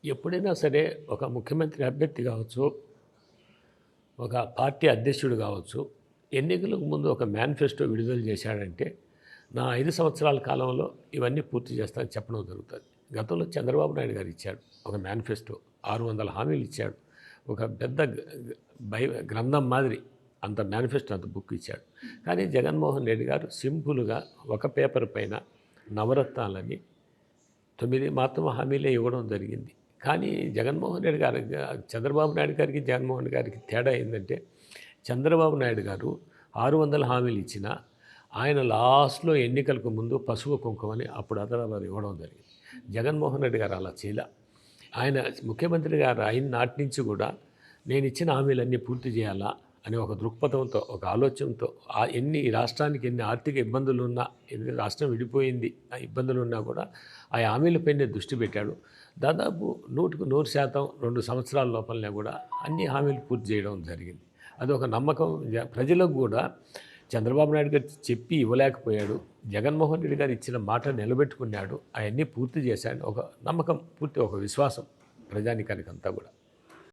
ఎప్పుడైనా సరే ఒక ముఖ్యమంత్రి అభ్యర్థి కావచ్చు, ఒక పార్టీ అధ్యక్షుడు కావచ్చు, ఎన్నికలకు ముందు ఒక మేనిఫెస్టో విడుదల చేశాడంటే, నా 5 సంవత్సరాల కాలంలో ఇవన్నీ పూర్తి చేస్తానని చెప్పడం జరుగుతుంది. గతంలో చంద్రబాబు నాయుడు గారు ఇచ్చాడు ఒక మేనిఫెస్టో. 600 హామీలు ఇచ్చాడు. ఒక పెద్ద గ్రంథం మాదిరి అంత మేనిఫెస్టో అంత బుక్ ఇచ్చాడు. కానీ జగన్మోహన్ రెడ్డి గారు సింపుల్‌గా ఒక పేపర్ పైన నవరత్నాలని 9 మాత్రం హామీలే ఇవ్వడం జరిగింది. కానీ జగన్మోహన్ రెడ్డి గారు చంద్రబాబు నాయుడు గారికి, జగన్మోహన్ రెడ్డి గారికి తేడా ఏందంటే, చంద్రబాబు నాయుడు గారు 600 హామీలు ఇచ్చినా, ఆయన లాస్ట్‌లో ఎన్నికలకు ముందు పసుపు కుంకుమని అప్పుడు అదరాలు ఇవ్వడం జరిగింది. జగన్మోహన్ రెడ్డి గారు అలా చేయలే. ఆయన ముఖ్యమంత్రి గారు అయిన నాటి నుంచి కూడా నేను ఇచ్చిన హామీలన్నీ పూర్తి చేయాలా అనే ఒక దృక్పథంతో, ఒక ఆలోచనతో ఈ రాష్ట్రానికి ఎన్ని ఆర్థిక ఇబ్బందులున్నా, ఎన్ని రాష్ట్రం విడిపోయింది ఆ ఇబ్బందులున్నా కూడా ఆ హామీలపైనే దృష్టి పెట్టాడు. దాదాపు 100కు 100% 2 సంవత్సరాల లోపలనే కూడా అన్ని హామీలు పూర్తి చేయడం జరిగింది. అదొక నమ్మకం ప్రజలకు కూడా. చంద్రబాబు నాయుడు గారు చెప్పి ఇవ్వలేకపోయాడు. జగన్మోహన్ రెడ్డి గారు ఇచ్చిన మాట నిలబెట్టుకున్నాడు. అవన్నీ పూర్తి చేశాడు. ఒక నమ్మకం, పూర్తి ఒక విశ్వాసం ప్రజానికానికి అంతా కూడా.